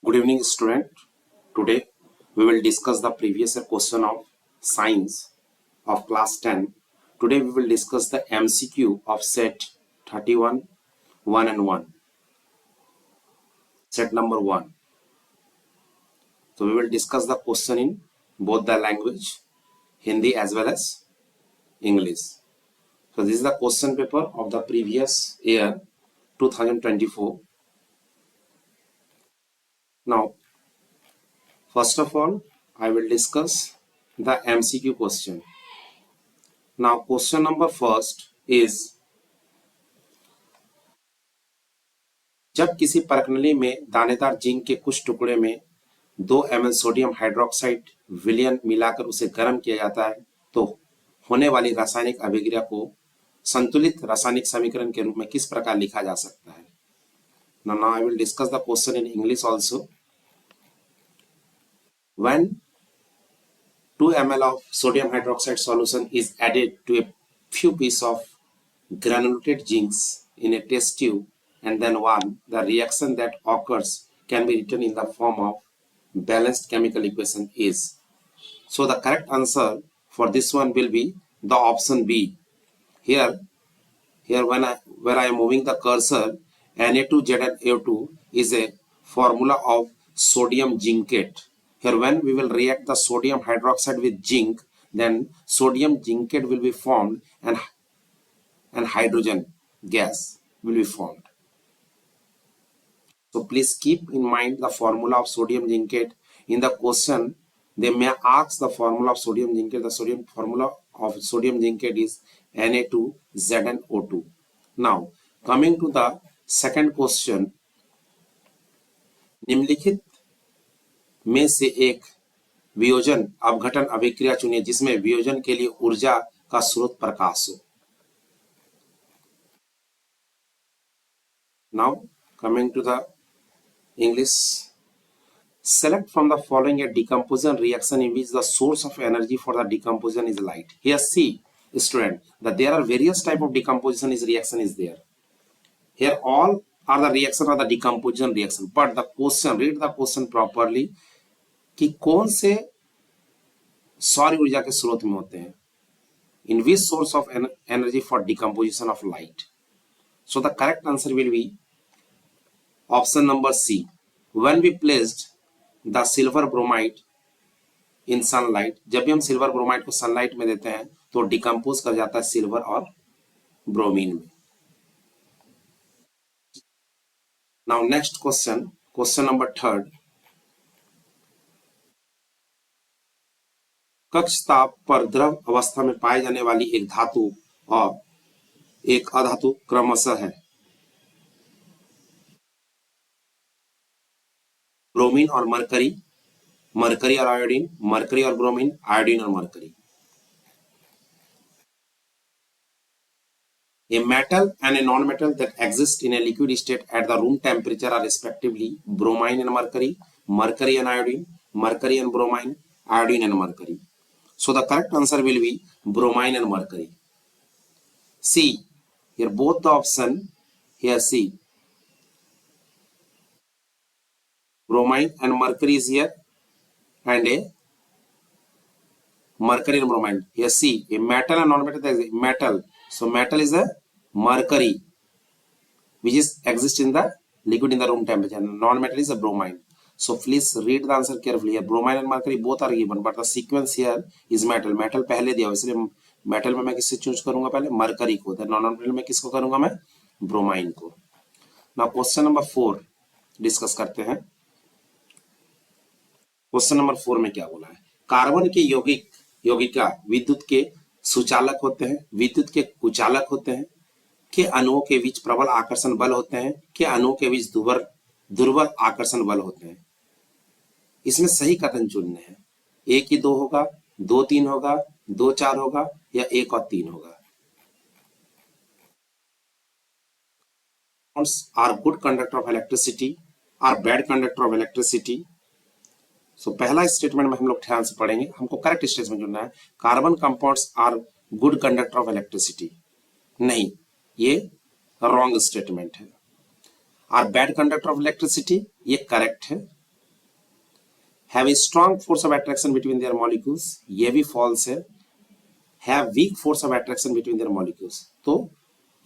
Good evening, student. Today we will discuss the previous year question of science of class 10. Today we will discuss the MCQ of set 31, 1 and 1. Set number 1. So we will discuss the question in both the language, Hindi as well as English. So this is the question paper of the previous year 2024. Now, first of all, I will discuss the MCQ question. Now, question number first is, जब किसी परखनली में दानेदार zinc के कुछ टुकड़े में 2 ml sodium hydroxide विलयन मिलाकर उसे गर्म किया जाता है तो होने वाली रासायनिक अभिक्रिया को संतुलित रासायनिक समीकरण के रूप में किस प्रकार लिखा जा सकता है? Now I will discuss the question in English also. When 2 ml of sodium hydroxide solution is added to a few pieces of granulated zincs in a test tube and then one, the reaction that occurs can be written in the form of balanced chemical equation is. So the correct answer for this one will be the option B. Here where I am moving the cursor, Na2ZnO2 is a formula of sodium zincate. Here when we will react the sodium hydroxide with zinc, then sodium zincate will be formed and hydrogen gas will be formed. So please keep in mind the formula of sodium zincate. In the question, they may ask the formula of sodium zincate. The formula of sodium zincate is Na2ZnO2. Now, coming to the second question, निम्नलिखित में से एक वियोजन अपघटन अभिक्रिया चुनिए जिसमें वियोजन के लिए ऊर्जा का स्रोत प्रकाश हो. Now, coming to the English, select from the following a decomposition reaction in which the source of energy for the decomposition is light. Here see, student, that there are various type of decomposition reaction is there. Here all are the reaction of the decomposition reaction. But the question, read the question properly, कि कौन से सौर ऊर्जा के स्रोत में होते हैं? In which source of energy for decomposition of light? So the correct answer will be option number C. When we placed the silver bromide in sunlight, जब भी हम सिल्वर ब्रोमाइड को सनलाइट में देते हैं तो डिकम्पोज कर जाता है सिल्वर और ब्रोमीन में. Now next question, question number 3. कक्ष ताप पर द्रव अवस्था में पाए जाने वाली एक धातु और एक अधातु क्रमशः है ब्रोमीन और मरकरी, मरकरी और आयोडीन, मरकरी और ब्रोमीन, आयोडीन और mercury. A metal and a non-metal that exist in a liquid state at the room temperature are respectively bromine and mercury, mercury and iodine, mercury and bromine, iodine and mercury. So the correct answer will be bromine and mercury. C. Here both the option, here C. Bromine and mercury is here and a mercury and bromine. Here C. A metal and non-metal, there is a metal. So metal is a mercury which is exist in the liquid in the room temperature. Non-metal is a bromine. So please read the answer carefully. Here bromine and mercury both are given, but the sequence here is metal. Metal पहले दिया, इसलिए metal में मैं किससे choose करूंगा? पहले mercury को. then non-metal में किसको करूंगा? मैं bromine को. Now question number 4 डिस्कस करते हैं. क्वेश्चन नंबर 4 में क्या बोला है? कार्बन के यौगिका विद्युत के सुचालक होते हैं, विद्युत के कुचालक होते हैं, के अणुओं के बीच प्रबल आकर्षण बल होते हैं, के अणुओं के बीच दुर्बल आकर्षण बल होते हैं. इसमें सही कथन चुनने हैं. 1 ही 2 होगा, 2 3 होगा, 2 4 होगा या 1 और 3 होगा. Are good conductor of electricity, are bad conductor of electricity. सो पहला स्टेटमेंट में हम लोग ध्यान से पढ़ेंगे. हमको करेक्ट स्टेटमेंट चुनना है. Carbon compounds are good conductor of electricity. नहीं, ये रॉन्ग स्टेटमेंट है. Are bad conductor of electricity, ये करेक्ट है. Have a strong force of attraction between their molecules, ये भी फॉल्स है। Have weak force of attraction between their molecules, तो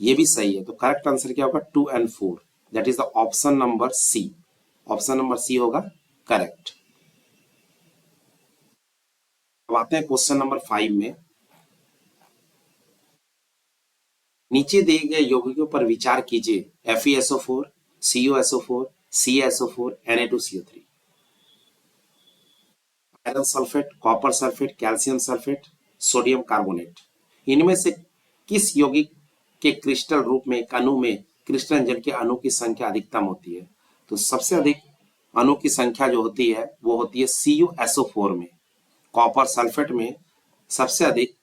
ये भी सही है। तो करेक्ट आंसर क्या होगा 2 and 4, that is the option number C. Option number C होगा करेक्ट। अब आते हैं क्वेश्चन नंबर 5 में। नीचे दिए गए यौगिकों पर विचार कीजिए। FeSO4, CuSO4, CaSO4, Na2CO3। Iron sulphate, copper sulphate, calcium sulphate, sodium carbonate, इनमें से किस यौगिक के क्रिस्टल रूप में एक अणु में क्रिस्टल जल के अणु की संख्या अधिकतम होती है? तो सबसे अधिक अणु की संख्या जो होती है वो होती है CuSO4 में। कॉपर सल्फेट में सबसे अधिक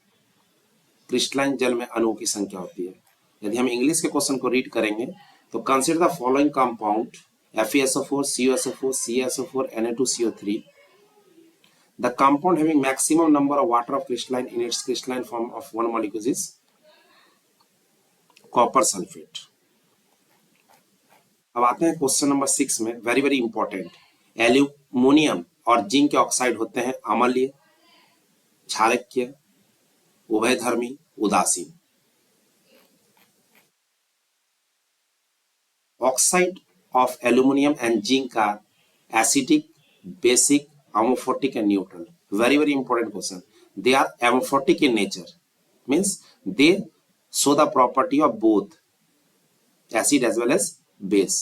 क्रिस्टलाइन जल में अणुओं की संख्या होती है। यदि हम इंग्लिश के क्वेश्चन को रीड करेंगे तो consider the following compound FeSO4, CuSO4, CaSO4, Na2CO3, the compound having maximum number of water of crystalline in its crystalline form of one molecule is copper sulphate. अब आते हैं क्वेश्चन नंबर 6 में, very very important. Aluminium और zinc के oxide होते हैं अम्लीय, क्षारकीय, उभयधर्मी, उदासीन। Oxide of aluminium and zinc are acidic, basic, amorphic and neutral. Very very important question. They are amorphic in nature, means they show the property of both acid as well as base.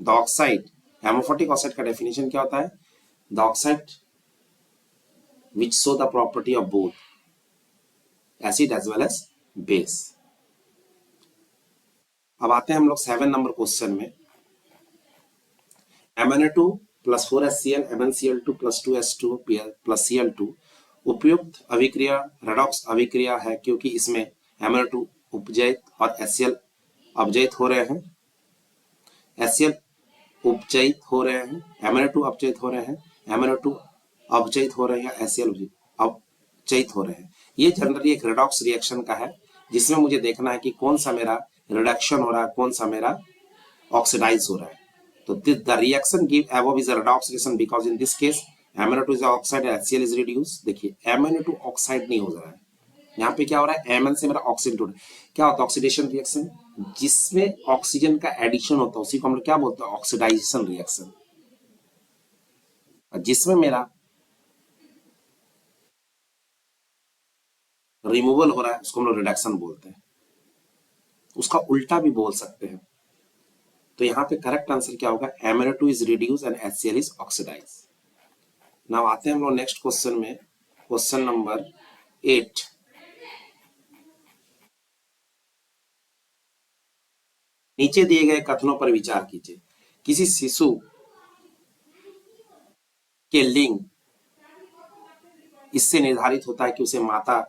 The oxide, amorphic oxide का definition क्या होता है? The oxide which show the property of both acid as well as base. अब आते हैं हम लोग 7 number question में। MnA2 plus 4HCl MnCl2 plus 2H2 plus Cl2 उपयुक्त अभिक्रिया रेडॉक्स अभिक्रिया है क्योंकि इसमें MnO2 उपजयित और HCl अपजयित हो रहे हैं। HCl उपजयित हो रहे हैं, MnO2 अपजयित हो रहे हैं, MnO2 अपजयित हो रहे हैं, HCl अपजयित हो रहे हैं। ये जनरली एक रेडॉक्स रिएक्शन का है जिसमें मुझे देखना है कि कौन सा मेरा रिडक्शन हो रहा है, कौन सा मेरा ऑक्सीडाइज हो रहा है। तो the reaction give above is a redox reaction because in this case MnO2 is oxide and HCl is reduced। देखिए MnO2 ऑक्साइड नहीं हो रहा है, यहाँ पे क्या हो रहा है, Mn से मेरा ऑक्सीजन टूट। क्या होता है ऑक्सीडेशन रिएक्शन? जिसमें ऑक्सीजन का एडिशन होता है उसी को हम लोग क्या बोलते हैं, ऑक्सीडाइजेशन रिएक्शन। जिसमें मेरा रिमूवल हो रहा है उसको हम लोग रिडक्शन बोलते हैं, उसका उल्टा भी बोल सकते हैं। तो यहाँ पे करेक्ट आंसर क्या होगा, MnO2 is reduce and HCl is oxidise. Now आते हैं हम लोग नेक्स्ट क्वेश्चन में, क्वेश्चन नंबर 8। नीचे दिए गए कथनों पर विचार कीजिए। किसी शिशु के लिंग इससे निर्धारित होता है कि उसे माता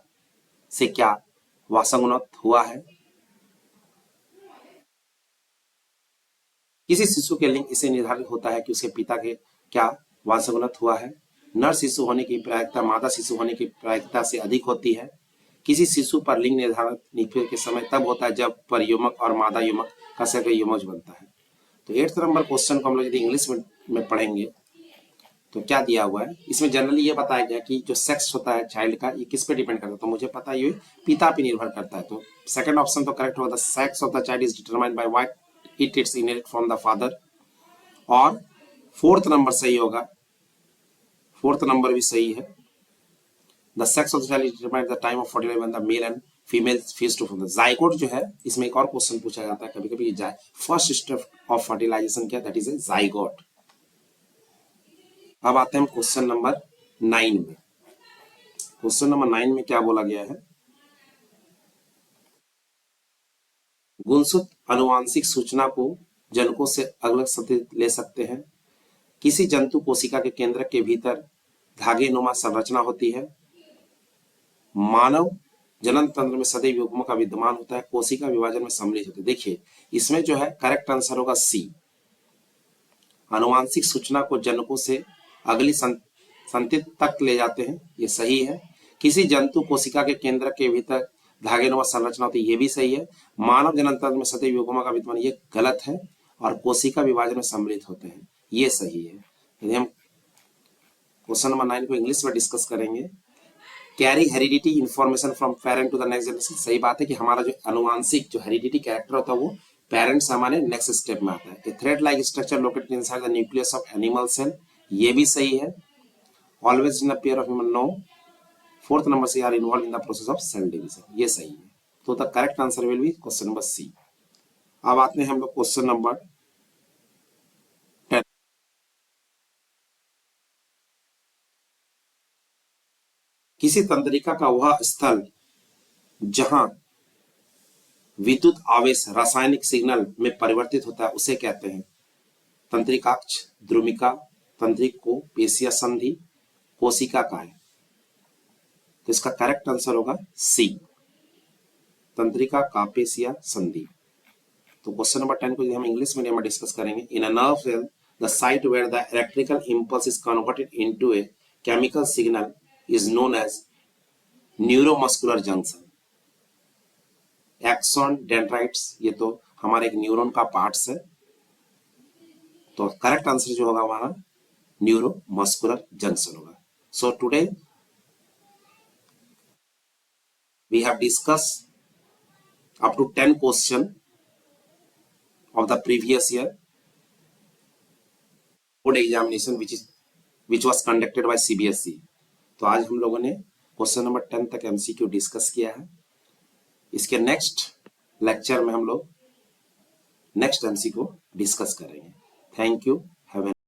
से क्या वासंगत हुआ है। किसी शिशु के लिंग इससे निर्धारित होता है कि उसे पिता के क्या वांशानुगत हुआ है। नर शिशु होने की प्रायिकता मादा शिशु होने की प्रायिकता से अधिक होती है। किसी शिशु पर लिंग निर्धारण निफेर के समय तब होता है जब पर युमक और मादा युमक का सगे युमज बनता है। तो 8th नंबर क्वेश्चन को हम लोग यदि इंग्लिश में पढ़ेंगे तो क्या दिया हुआ है, इसमें जनरली ये बताया गया कि जो सेक्स होता है चाइल्ड का ये किस पे डिपेंड करता है, तो मुझे पता है ये पिता पे निर्भर करता है। तो सेकंड ऑप्शन तो करेक्ट होगा, the sex of the child is determined by what it it's inherit from the father. और 4th नंबर सही होगा, 4th नंबर भी सही है, the sex of the child is determined the time of fertilisation when the male and female fuse to form the zygote. जो है इसमें एक और क्वेश्चन पूछा जाता है कभी कभी, फर्स्ट स्टेप ऑफ फर्टिलाइजेशन क्या, दैट इज ए जाइगोट। अब आते हैं क्वेश्चन नंबर 9 में। क्वेश्चन नंबर 9 में क्या बोला गया है, गुणसूत्र आनुवांशिक सूचना को जनकों से अलग संतुलित ले सकते हैं। किसी जंतु कोशिका के केंद्र के भीतर धागे नुमा संरचना होती है। मानव जनन तंत्र में सदैव युग्मों का विद्यमान होता है। कोशिका विभाजन में सम्मिलित होती है। देखिए इसमें जो है करेक्ट आंसर होगा सी, आनुवांशिक सूचना को जनकों से अगली संतति तक ले जाते हैं, ये सही है। किसी जंतु कोशिका के केंद्र के भीतर धागेनुमा संरचना होती है, ये भी सही है। मानव जनन तंत्र में सदैव युग्मों का विद्यमान, ये गलत है। और कोशिका विभाजन में सम्मिलित होते हैं, ये सही है। यदि हम क्वेश्चन नंबर 9 को इंग्लिश में डिस्कस करेंगे। Carry heredity information from parent to the next generation. सही बात है कि हमारा जो अनुवांशिक जो हेरिडिटी कैरेक्टर होता है वो पेरेंट्स हमारे नेक्स्ट स्टेप में आता है। A thread like structure located inside the nucleus of animal cell, ये भी सही है। Always in the pair of human, no. Fourth number से are involve in the process of cell division, ये सही है। तो the correct answer will be question number C. अब आते हैं हम लोग क्वेश्चन नंबर 10। किसी तंत्रिका का वह स्थल जहां विद्युत आवेश रासायनिक सिग्नल में परिवर्तित होता है उसे कहते हैं तंत्रिकाक्ष, द्रुमिका, तंत्रिक को, पेशिया संधि, कोशिका काय। तो इसका करेक्ट आंसर होगा सी, तंत्रिका कापेशिया संधि। तो क्वेश्चन नंबर 10 को हम इंग्लिश मीडियम में डिस्कस करेंगे। In a nerve cell the site where the electrical impulse is converted into a chemical signal is known as neuromuscular junction. Axon dendrites, ये तो हमारे एक न्यूरॉन का पार्ट्स है। तो करेक्ट आंसर जो होगा हमारा न्यूरोमस्कुलर जंक्शन होगा। So today we have discussed up to 10 question of the previous year board examination which was conducted by CBSE। तो आज हम लोगों ने क्वेश्चन नंबर 10 तक MCQ डिस्कस किया है। इसके नेक्स्ट लेक्चर में हम लोग नेक्स्ट MCQ डिस्कस करेंगे। Thank you, have